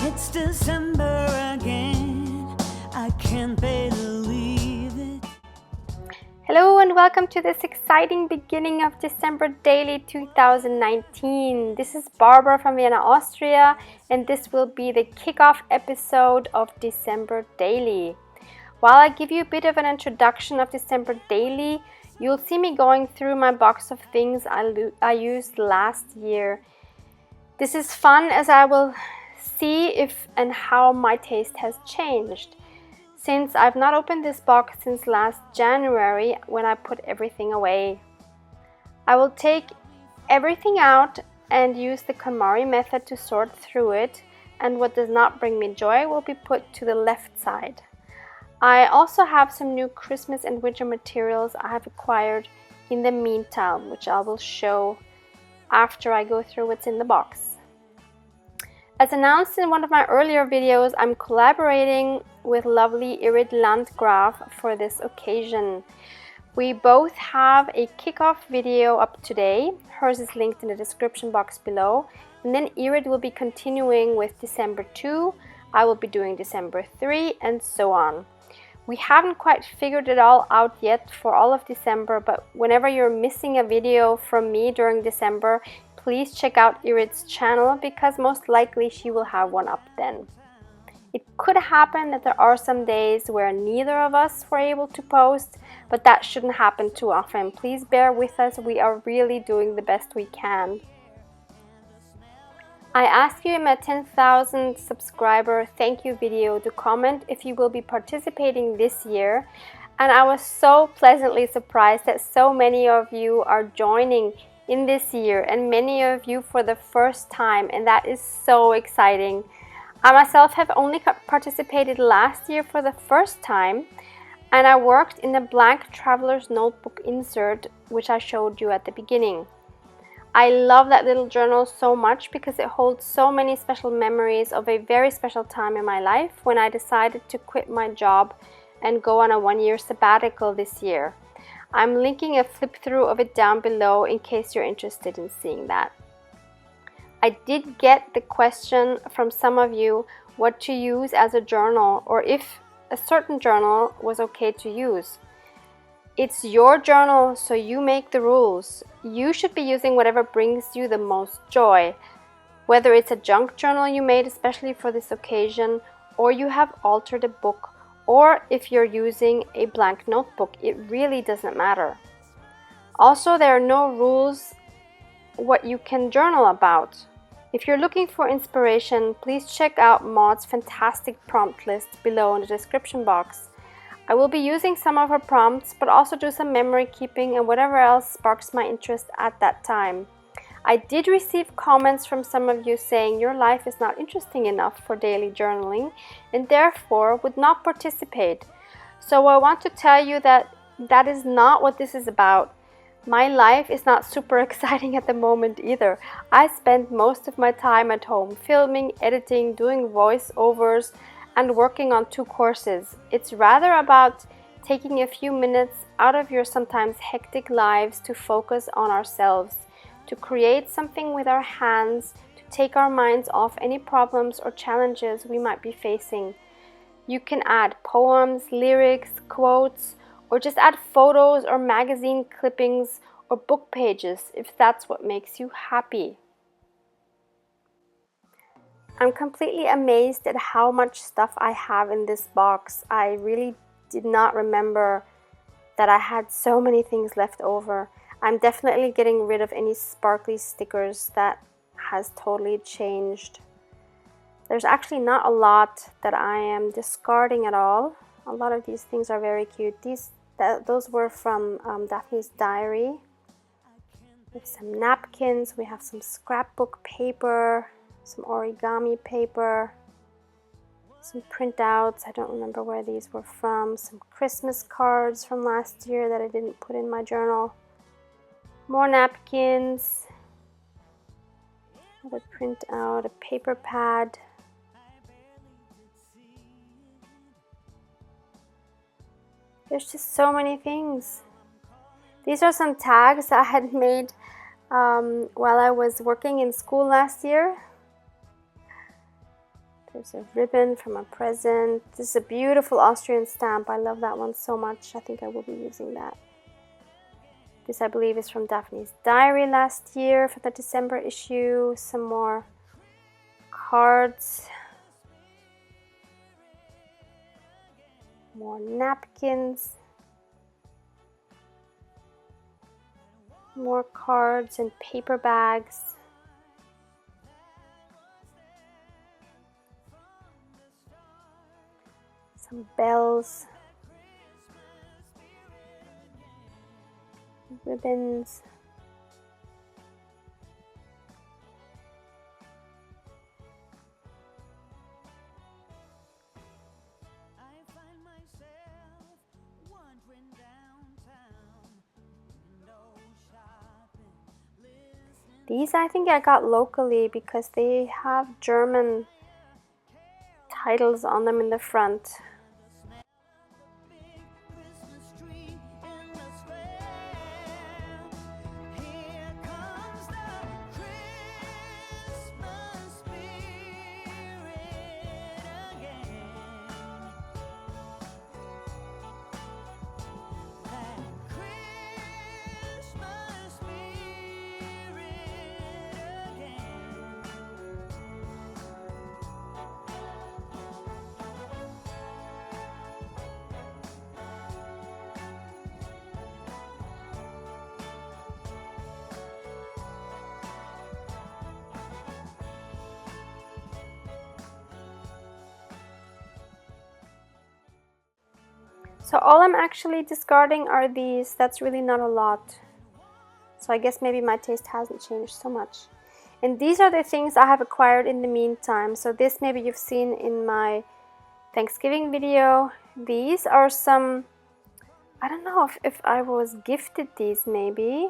It's December again, I can't believe it. Hello and welcome to this exciting beginning of December Daily 2019. This is Barbara from Vienna, Austria, and this will be the kickoff episode of December Daily. While I give you a bit of an introduction of December Daily, you'll see me going through my box of things I used last year. This is fun as I will see if and how my taste has changed, since I've not opened this box since last January when I put everything away. I will take everything out and use the Konmari method to sort through it, and what does not bring me joy will be put to the left side. I also have some new Christmas and winter materials I have acquired in the meantime, which I will show after I go through what's in the box. As announced in one of my earlier videos, I'm collaborating with lovely Irit Landgraf for this occasion. We both have a kickoff video up today. Hers is linked in the description box below. And then Irit will be continuing with December 2. I will be doing December 3 and so on. We haven't quite figured it all out yet for all of December, but whenever you're missing a video from me during December, please check out Irit's channel because most likely she will have one up then. It could happen that there are some days where neither of us were able to post, but that shouldn't happen too often. Please bear with us, we are really doing the best we can. I asked you in my 10,000 subscriber thank you video to comment if you will be participating this year, and I was so pleasantly surprised that so many of you are joining in this year, and many of you for the first time, and that is so exciting. I myself have only participated last year for the first time, and I worked in the blank traveler's notebook insert which I showed you at the beginning. I love that little journal so much because it holds so many special memories of a very special time in my life when I decided to quit my job and go on a one-year sabbatical this year. I'm linking a flip through of it down below in case you're interested in seeing that. I did get the question from some of you what to use as a journal, or if a certain journal was okay to use. It's your journal, so you make the rules. You should be using whatever brings you the most joy. Whether it's a junk journal you made especially for this occasion, or you have altered a book, or if you're using a blank notebook, it really doesn't matter. Also, there are no rules what you can journal about. If you're looking for inspiration, please check out Maud's fantastic prompt list below in the description box. I will be using some of her prompts, but also do some memory keeping and whatever else sparks my interest at that time. I did receive comments from some of you saying your life is not interesting enough for daily journaling and therefore would not participate. So I want to tell you that that is not what this is about. My life is not super exciting at the moment either. I spend most of my time at home filming, editing, doing voiceovers and working on 2 courses. It's rather about taking a few minutes out of your sometimes hectic lives to focus on ourselves, to create something with our hands, to take our minds off any problems or challenges we might be facing. You can add poems, lyrics, quotes, or just add photos or magazine clippings or book pages if that's what makes you happy. I'm completely amazed at how much stuff I have in this box. I really did not remember that I had so many things left over. I'm definitely getting rid of any sparkly stickers. That has totally changed. There's actually not a lot that I am discarding at all. A lot of these things are very cute. Those were from Daphne's diary. We have some napkins, we have some scrapbook paper, some origami paper, some printouts. I don't remember where these were from. Some Christmas cards from last year that I didn't put in my journal. More napkins, another printout, a paper pad. There's just so many things. These are some tags I had made while I was working in school last year. There's a ribbon from a present. This is a beautiful Austrian stamp. I love that one so much. I think I will be using that. This, I believe, is from Daphne's diary last year for the December issue. Some more cards. More napkins. More cards and paper bags. Some bells. Ribbons. These I think I got locally because they have German titles on them in the front. So all I'm actually discarding are these. That's really not a lot. So I guess maybe my taste hasn't changed so much. And these are the things I have acquired in the meantime. So this maybe you've seen in my Thanksgiving video. These are some, I don't know if I was gifted these maybe.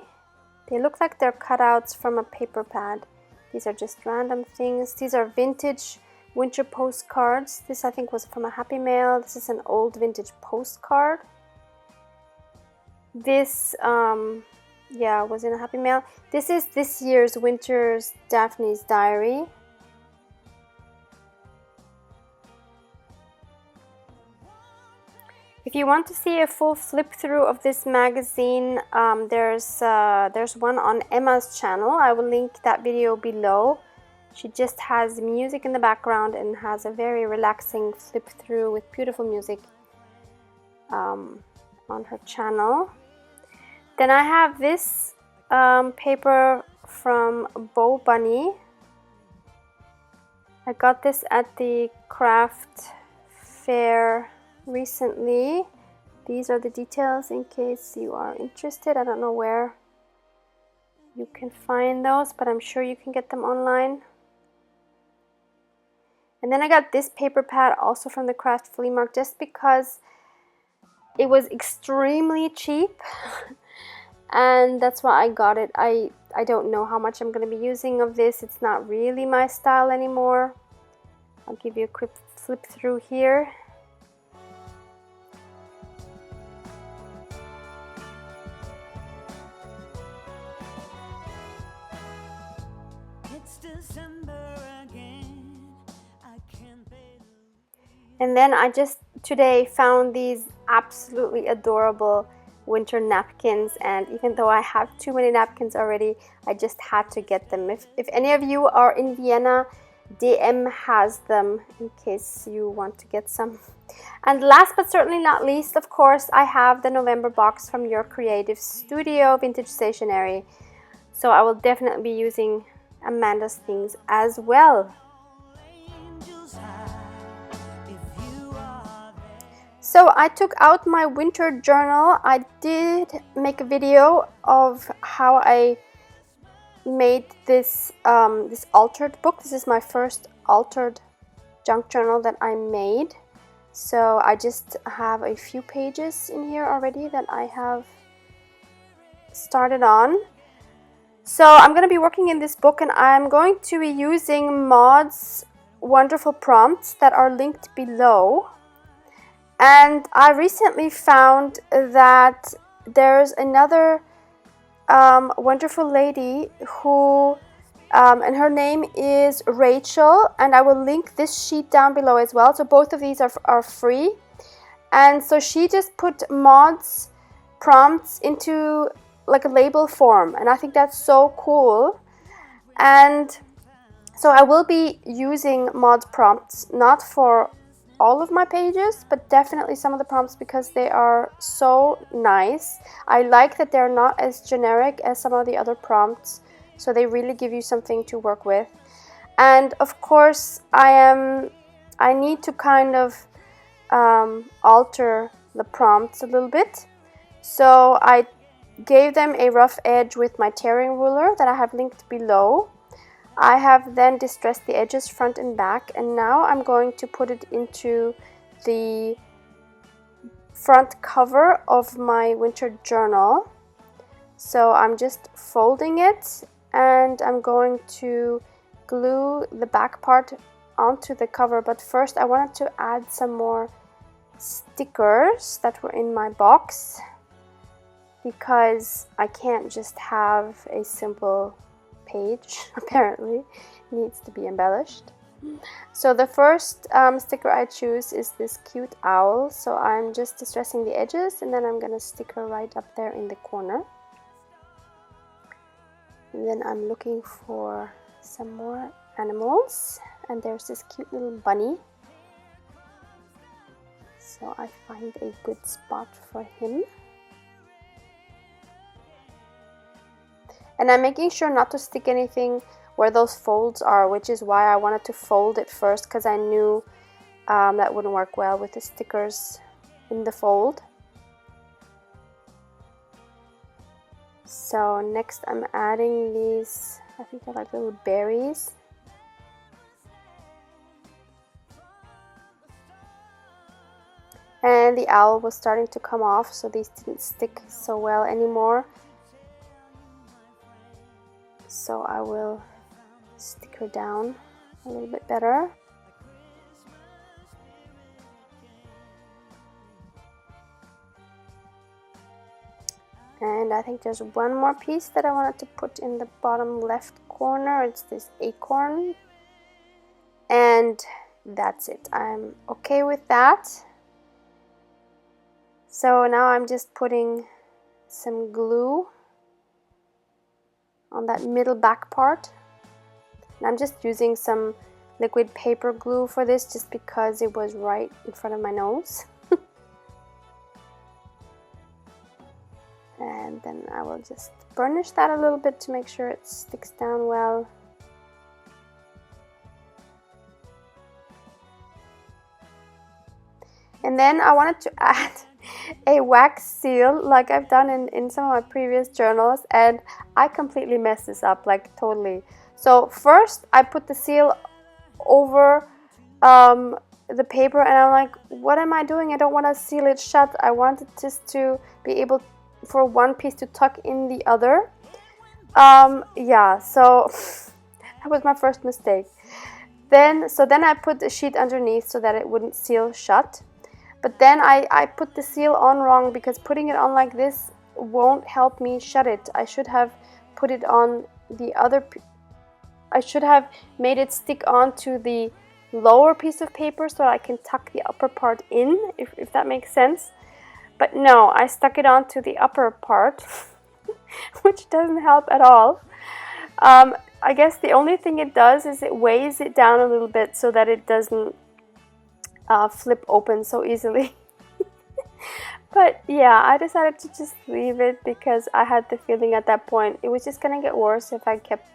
They look like they're cutouts from a paper pad. These are just random things. These are vintage winter postcards. This I think was from a Happy Mail. This is an old vintage postcard. This yeah, was in a Happy Mail. This is this year's winter's Daphne's diary. If you want to see a full flip through of this magazine, there's one on Emma's channel. I will link that video below. She just has music in the background and has a very relaxing flip through with beautiful music on her channel. Then I have this paper from Bo Bunny. I got this at the craft fair recently. These are the details in case you are interested. I don't know where you can find those, but I'm sure you can get them online. And then I got this paper pad also from the craft flea market just because it was extremely cheap and that's why I got it. I don't know how much I'm going to be using of this. It's not really my style anymore. I'll give you a quick flip through here. It's December again. I can't believe. And then I just today found these absolutely adorable winter napkins, and even though I have too many napkins already, I just had to get them. If any of you are in Vienna, DM has them in case you want to get some. And last but certainly not least, of course, I have the November box from Your Creative Studio Vintage Stationery. So I will definitely be using Amanda's things as well. So I took out my winter journal. I did make a video of how I made this this altered book. This is my first altered junk journal that I made. So I just have a few pages in here already that I have started on. So I'm going to be working in this book, and I'm going to be using Maud's wonderful prompts that are linked below. And I recently found that there's another wonderful lady who and her name is Rachel, and I will link this sheet down below as well. So both of these are free. And so she just put Maud's prompts into like a label form, and I think that's so cool. And so I will be using Maud's prompts, not for all of my pages, but definitely some of the prompts, because they are so nice. I like that they're not as generic as some of the other prompts, so they really give you something to work with. And of course I need to kind of alter the prompts a little bit, so I gave them a rough edge with my tearing ruler that I have linked below. I have then distressed the edges front and back, and now I'm going to put it into the front cover of my winter journal. So I'm just folding it, and I'm going to glue the back part onto the cover. But first I wanted to add some more stickers that were in my box, because I can't just have a simple page. Apparently it needs to be embellished. So the first sticker I choose is this cute owl. So I'm just distressing the edges, and then I'm gonna stick her right up there in the corner. And then I'm looking for some more animals, and there's this cute little bunny. So I find a good spot for him. And I'm making sure not to stick anything where those folds are, which is why I wanted to fold it first, because I knew that wouldn't work well with the stickers in the fold. So next I'm adding these, I think they're like little berries. And the owl was starting to come off, so these didn't stick so well anymore. So I will stick her down a little bit better. And I think there's one more piece that I wanted to put in the bottom left corner. It's this acorn. And that's it. I'm okay with that. So now I'm just putting some glue on that middle back part. And I'm just using some liquid paper glue for this, just because it was right in front of my nose. And then I will just burnish that a little bit to make sure it sticks down well. And then I wanted to add a wax seal, like I've done in some of my previous journals, and I completely messed this up, like totally. So first I put the seal over the paper, and I'm like, what am I doing? I don't want to seal it shut. I wanted just to be able for one piece to tuck in the other. Yeah, so that was my first mistake. Then I put the sheet underneath so that it wouldn't seal shut. But then I put the seal on wrong, because putting it on like this won't help me shut it. I should have put it on the other, I should have made it stick onto the lower piece of paper so I can tuck the upper part in, if that makes sense. But no, I stuck it onto the upper part, which doesn't help at all. I guess the only thing it does is it weighs it down a little bit so that it doesn't flip open so easily. But yeah, I decided to just leave it, because I had the feeling at that point it was just gonna get worse if I kept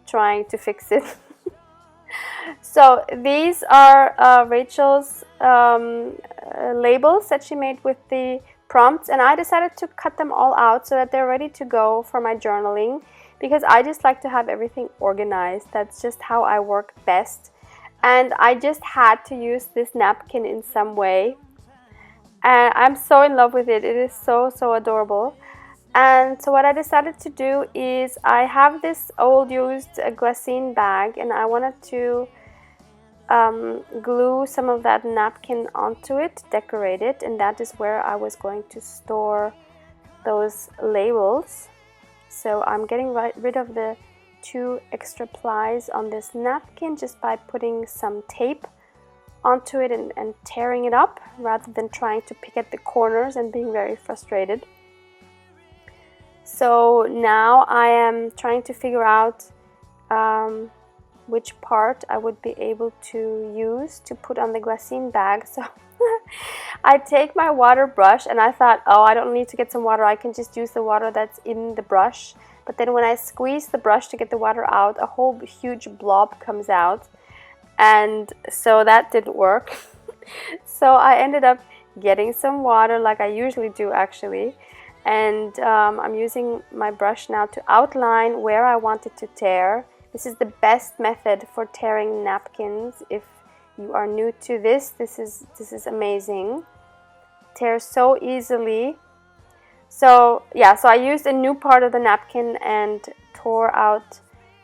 trying to fix it. So these are Rachel's labels that she made with the prompts, and I decided to cut them all out so that they're ready to go for my journaling, because I just like to have everything organized. That's just how I work best. And I just had to use this napkin in some way, and I'm so in love with it. It is so adorable. And so what I decided to do is, I have this old used glassine bag, and I wanted to glue some of that napkin onto it, decorate it, and that is where I was going to store those labels. So I'm getting rid of the 2 extra plies on this napkin just by putting some tape onto it and tearing it up rather than trying to pick at the corners and being very frustrated. So now I am trying to figure out which part I would be able to use to put on the glassine bag. So I take my water brush and I thought, oh, I don't need to get some water, I can just use the water that's in the brush. But then when I squeeze the brush to get the water out, a whole huge blob comes out, and so that didn't work. So I ended up getting some water like I usually do actually, and I'm using my brush now to outline where I want it to tear. This is the best method for tearing napkins. If you are new to this, this is amazing. Tears so easily. So yeah, so I used a new part of the napkin and tore out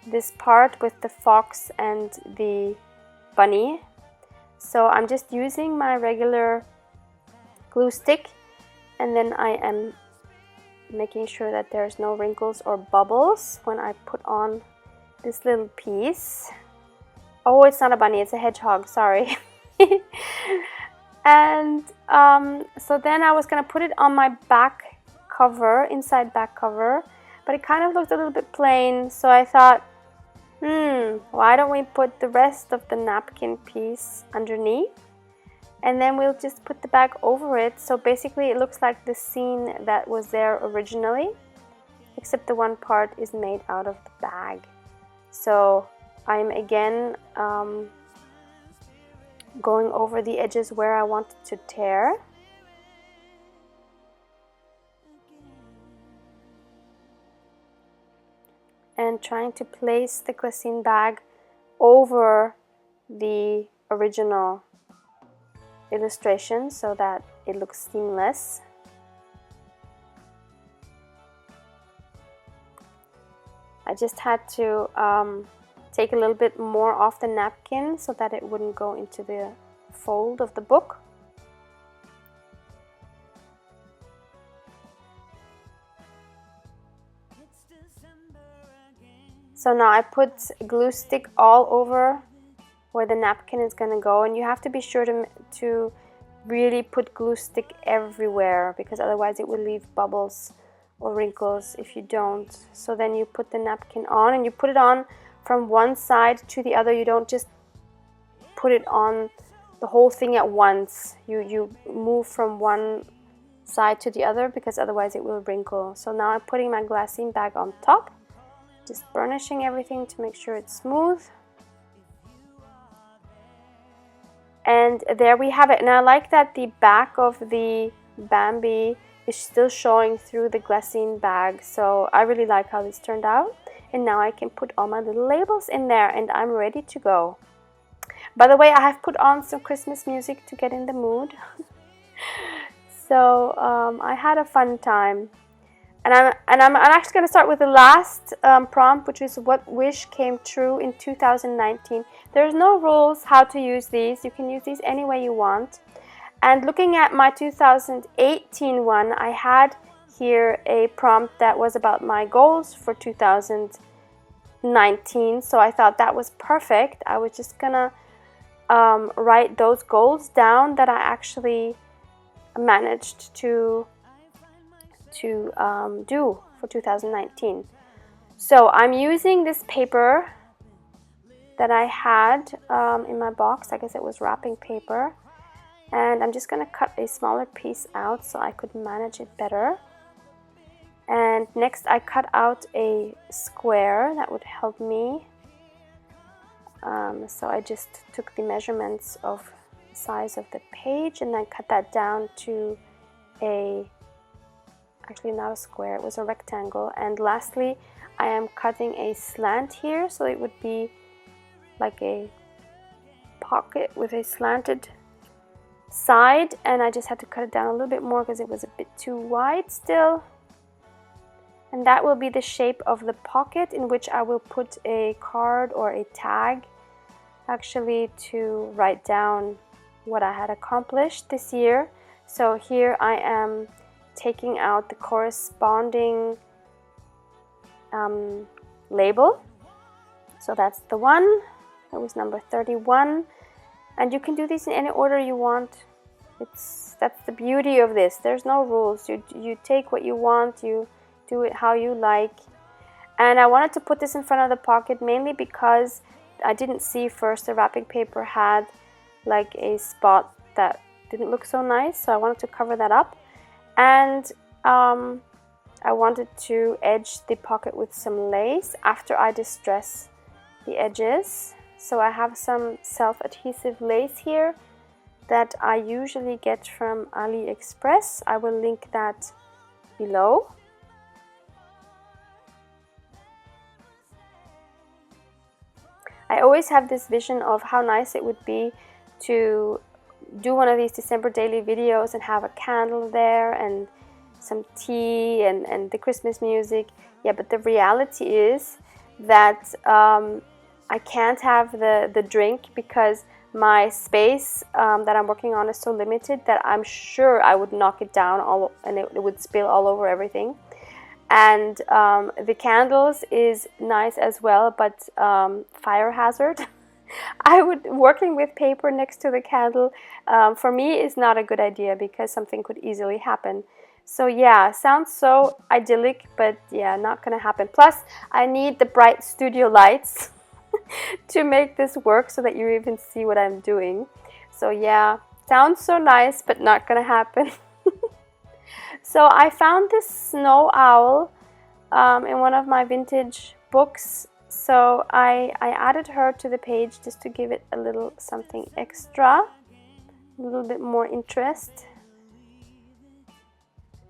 this part with the fox and the bunny. So I'm just using my regular glue stick, and then I am making sure that there's no wrinkles or bubbles when I put on this little piece. Oh, it's not a bunny, it's a hedgehog, sorry. And so then I was gonna put it on my back cover, inside back cover, but it kind of looked a little bit plain, so I thought, why don't we put the rest of the napkin piece underneath, and then we'll just put the bag over it. So basically it looks like the scene that was there originally, except the one part is made out of the bag. So I'm again going over the edges where I want it to tear. And trying to place the glassine bag over the original illustration so that it looks seamless. I just had to take a little bit more off the napkin so that it wouldn't go into the fold of the book. So now I put glue stick all over where the napkin is going to go, and you have to be sure to really put glue stick everywhere, because otherwise it will leave bubbles or wrinkles if you don't. So then you put the napkin on, and you put it on from one side to the other. You don't just put it on the whole thing at once. You move from one side to the other, because otherwise it will wrinkle. So now I'm putting my glassine bag on top, just burnishing everything to make sure it's smooth. And there we have it. And I like that the back of the Bambi is still showing through the glassine bag. So I really like how this turned out. And now I can put all my little labels in there, and I'm ready to go. By the way, I have put on some Christmas music to get in the mood. So I had a fun time. And I'm actually going to start with the last prompt, which is what wish came true in 2019. There's no rules how to use these. You can use these any way you want. And looking at my 2018 one, I had here a prompt that was about my goals for 2019. So I thought that was perfect. I was just going to write those goals down that I actually managed to do for 2019. So I'm using this paper that I had in my box. I guess it was wrapping paper, and I'm just going to cut a smaller piece out so I could manage it better. And next I cut out a square that would help me. So I just took the measurements of the size of the page and then cut that down to actually not a square, it was a rectangle. And lastly, I am cutting a slant here, so it would be like a pocket with a slanted side, and I just had to cut it down a little bit more because it was a bit too wide still. And that will be the shape of the pocket in which I will put a card or a tag, actually, to write down what I had accomplished this year. So here I am taking out the corresponding label So that's the one. It was number 31. And you can do these in any order you want. That's the beauty of this. There's no rules. You take what you want, you do it how you like. And I wanted to put this in front of the pocket mainly because I didn't see first the wrapping paper had like a spot that didn't look so nice, so I wanted to cover that up. And I wanted to edge the pocket with some lace after I distress the edges. So I have some self-adhesive lace here that I usually get from AliExpress. I will link that below. I always have this vision of how nice it would be to do one of these December daily videos and have a candle there and some tea and the Christmas music. Yeah, but the reality is that I can't have the drink because my space that I'm working on is so limited that I'm sure I would knock it down and it would spill all over everything. And the candles is nice as well, but fire hazard. Working with paper next to the candle for me is not a good idea because something could easily happen. So yeah, sounds so idyllic, but yeah, not gonna happen. Plus, I need the bright studio lights to make this work so that you even see what I'm doing. So yeah, sounds so nice, but not gonna happen. So I found this snow owl in one of my vintage books. So I added her to the page just to give it a little something extra, a little bit more interest.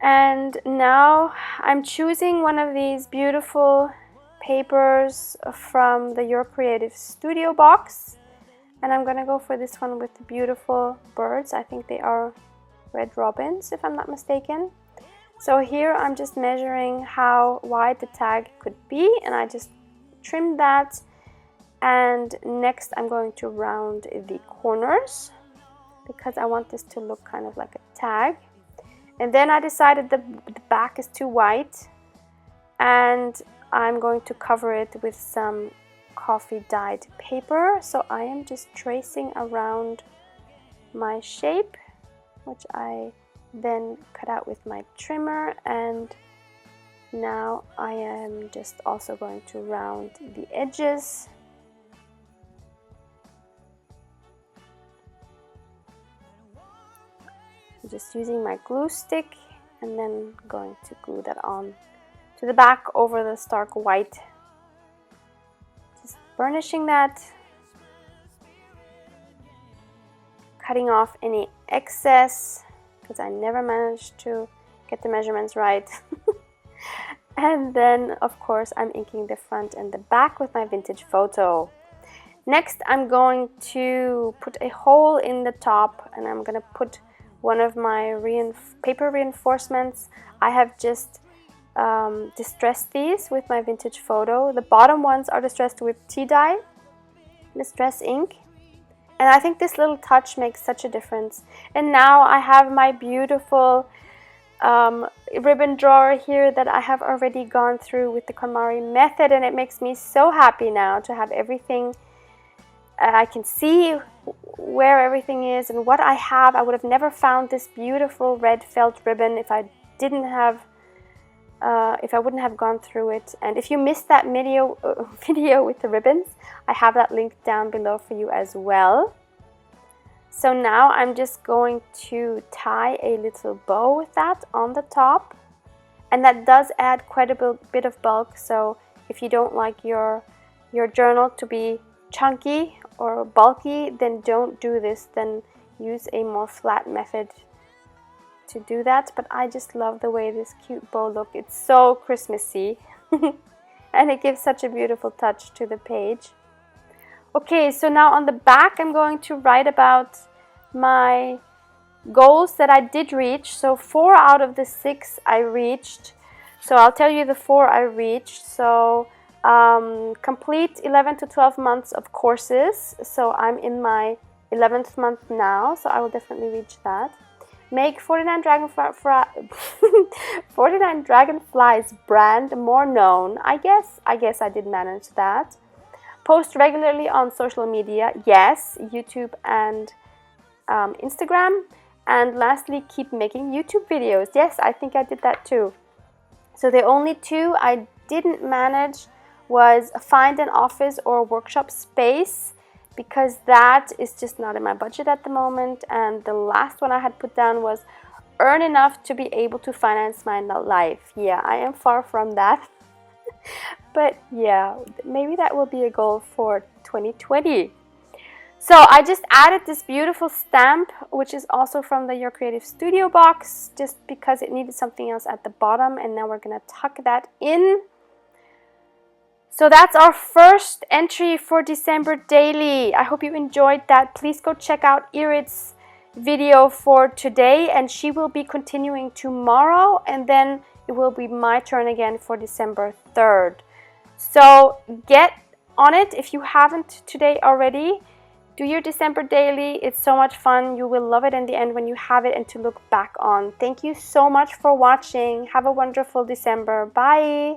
And now I'm choosing one of these beautiful papers from the Your Creative Studio box. And I'm gonna go for this one with the beautiful birds. I think they are red robins, if I'm not mistaken. So here I'm just measuring how wide the tag could be, and I just trimmed that. And next I'm going to round the corners because I want this to look kind of like a tag. And then I decided the back is too white, and I'm going to cover it with some coffee dyed paper. So I am just tracing around my shape, which I then cut out with my trimmer. And now I am just also going to round the edges. I'm just using my glue stick and then going to glue that on to the back over the stark white. Just burnishing that, cutting off any excess because I never managed to get the measurements right. And then of course I'm inking the front and the back with my vintage photo. Next I'm going to put a hole in the top, and I'm going to put one of my paper reinforcements. I have just distressed these with my vintage photo. The bottom ones are distressed with tea dye, distress ink. And I think this little touch makes such a difference. And now I have my beautiful ribbon drawer here that I have already gone through with the Konmari method, and it makes me so happy now to have everything. I can see where everything is and what I have. I would have never found this beautiful red felt ribbon if I didn't have if I wouldn't have gone through it. And if you missed that video with the ribbons, I have that linked down below for you as well. So now I'm just going to tie a little bow with that on the top, and that does add quite a bit of bulk. So if you don't like your journal to be chunky or bulky, then don't do this. Then use a more flat method to do that. But I just love the way this cute bow looks. It's so Christmassy and it gives such a beautiful touch to the page. Okay, so now on the back I'm going to write about my goals that I did reach. So 4 out of the 6 I reached. So I'll tell you the 4 I reached. So complete 11 to 12 months of courses. So I'm in my 11th month now, so I will definitely reach that. Make 49 Dragonflies brand more known. I guess I did manage that. Post regularly on social media, yes, YouTube and Instagram. And lastly, keep making YouTube videos. Yes, I think I did that too. So the only two I didn't manage was find an office or workshop space, because that is just not in my budget at the moment. And the last one I had put down was earn enough to be able to finance my life. Yeah, I am far from that. But yeah, maybe that will be a goal for 2020. So I just added this beautiful stamp, which is also from the Your Creative Studio box, just because it needed something else at the bottom. And now we're going to tuck that in. So that's our first entry for December daily. I hope you enjoyed that. Please go check out Irit's video for today, and she will be continuing tomorrow, and then it will be my turn again for December 3rd. So get on it if you haven't today already. Do your December daily. It's so much fun. You will love it in the end when you have it and to look back on. Thank you so much for watching. Have a wonderful December. Bye.